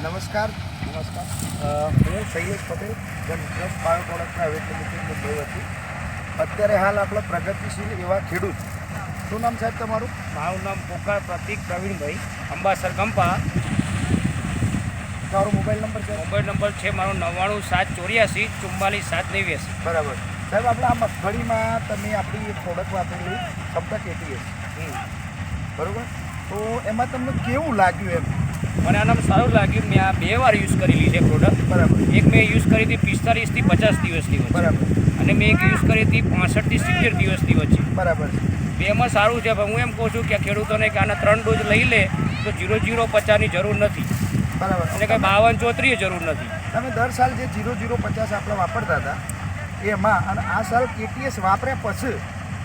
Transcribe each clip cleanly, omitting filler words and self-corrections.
નમસ્કાર. હું Shailesh Patel general bio product private limited Mumbai વતી. અત્યારે હાલ આપણે પ્રગતિશીલ એવા ખેડૂત. શું નામ સાહેબ તમારું? મારું નામ પોકાર પ્રતિક પ્રવીણભાઈ, અંબાસર કંપા. તમારો મોબાઈલ નંબર છે? મોબાઈલ નંબર છે મારો 99 784 44 789. બરાબર. સાહેબ, આપણે આ મગફળીમાં તમે આપણી એક પ્રોડક્ટ વાપરેલી સપ્તક ATS, બરાબર, તો એમાં તમને કેવું લાગ્યું એમ? મને આનામાં સારું લાગ્યું. મેં આ 2 વાર યુઝ કરેલી છે પ્રોડક્ટ. બરાબર. એક મેં યુઝ કરી હતી 45 થી 50 દિવસની વચ્ચે, બરાબર, અને મેં એક યુઝ કરી હતી 65 થી 70 દિવસની વચ્ચે. બરાબર. બેમાં સારું છે, પણ હું એમ કહું છું કે ખેડૂતોને કે આના 3 ડોઝ લઈ લે તો 0050ની જરૂર નથી, બરાબર. અને કંઈ 52 34 જરૂર નથી. તમે દર સાલ જે 0050 આપણે વાપરતા હતા એમાં અને આ સાલ ATS વાપર્યા પછી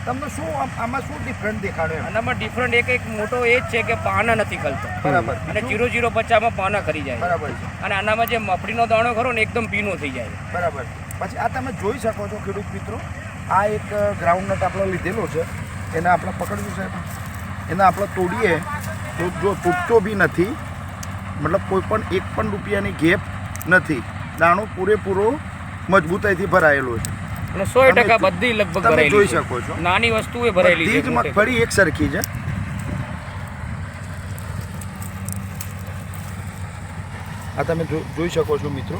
તમને શું આમાં શું ડિફરન્ટ દેખાડ્યો? આનામાં ડિફરન્ટ એક મોટો એ જ છે કે પાના નથી ખલતો. બરાબર. અને 0050માં પાના ખરી જાય. બરાબર છે. અને આનામાં જે મફળીનો દાણો ખરો ને એકદમ પીનો થઈ જાય. બરાબર. પછી આ તમે જોઈ શકો છો ખેડૂત મિત્રો, આ એક ગ્રાઉન્ડ નટ આપણે લીધેલો છે, એને આપણે પકડ્યું સાહેબ, એને આપણે તોડીએ તો જો તૂટતો બી નથી, મતલબ કોઈ પણ એક પણ રૂપિયાની ગેપ નથી, દાણો પૂરેપૂરો મજબૂતાઈથી ભરાયેલો છે. અને 100% બધી લગભગ તમે ભરેલી જોઈ છે. શકો છો નાની વસ્તુ એ ભરેલી બધી છે. જ મગફળી એક સરખી છે. આ તમે જોઈ શકો છો મિત્રો.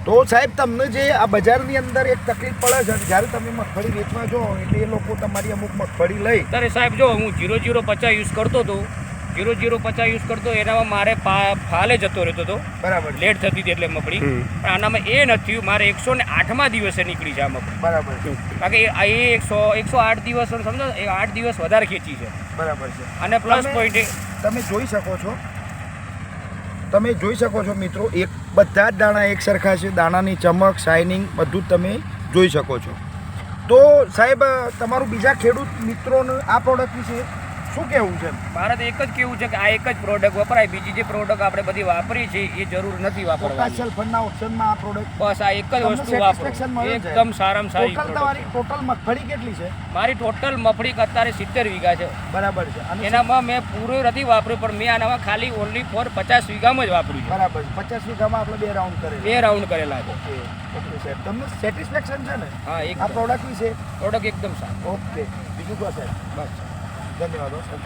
તો સાહેબ, તમને જે આ બજારની અંદર એક તકલીફ પડે છે જ્યારે તમે મગફળી વેચવા જો એટલે એ લોકો તમારી અમુક મગફળી લઈ. ત્યારે સાહેબ જો હું 0050 યુઝ કરતો હતો, 0050 યુઝ કરતો એનામાં મારે ફાલે જતો રહેતો હતો. બરાબર. લેટ થતી હતી એટલે મગફળી. પણ આનામાં એ નથી. મારે 108મા દિવસે નીકળી છે આ મગફળી. બરાબર છે. કારણ કે એ 108 દિવસ સમજો, એ 8 દિવસ વધારે ખેંચી છે. બરાબર છે. અને પ્લસ પોઈન્ટ તમે જોઈ શકો છો, તમે જોઈ શકો છો મિત્રો, એક બધા જ દાણા એક સરખા છે. દાણાની ચમક, શાઇનિંગ બધું જ તમે જોઈ શકો છો. તો સાહેબ, તમારું બીજા ખેડૂત મિત્રોને આ પ્રોડક્ટ વિશે શું કહેવું છે? મારે તો એક જ કેવું છે કે આ એક જ પ્રોડક્ટ વપરાય. બીજી જે પ્રોડક્ટ આપણે બધી વાપરી છે એ જરૂર નથી વાપરવાની. પોટાશ સલ્ફરના ઓપ્શનમાં આ પ્રોડક્ટ બસ આ એક જ વસ્તુ વાપરો. એકદમ સારામાં સારી તમારી ટોટલ મગફળી કેટલી છે? મારી ટોટલ મગફળી અત્યારે 70 વીઘા છે. બરાબર છે. અને એનામાં મેં પૂરું નથી વાપર્યું, પણ મેં આનામાં ખાલી ઓનલી ફોર 50 વીઘામાં જ વાપર્યું છે. બરાબર. 50 વીઘામાં આપણે 2 રાઉન્ડ કરેલા. 2 રાઉન્ડ કરેલા છે. ઓકે સાહેબ, તમને સેટિસ્ફેક્શન છે ને હા, આ પ્રોડક્ટ વિશે? પ્રોડક્ટ એકદમ સારું. ઓકે. બીજું કહો સાહેબ. બસ ધન્યવાદ સાહેબ.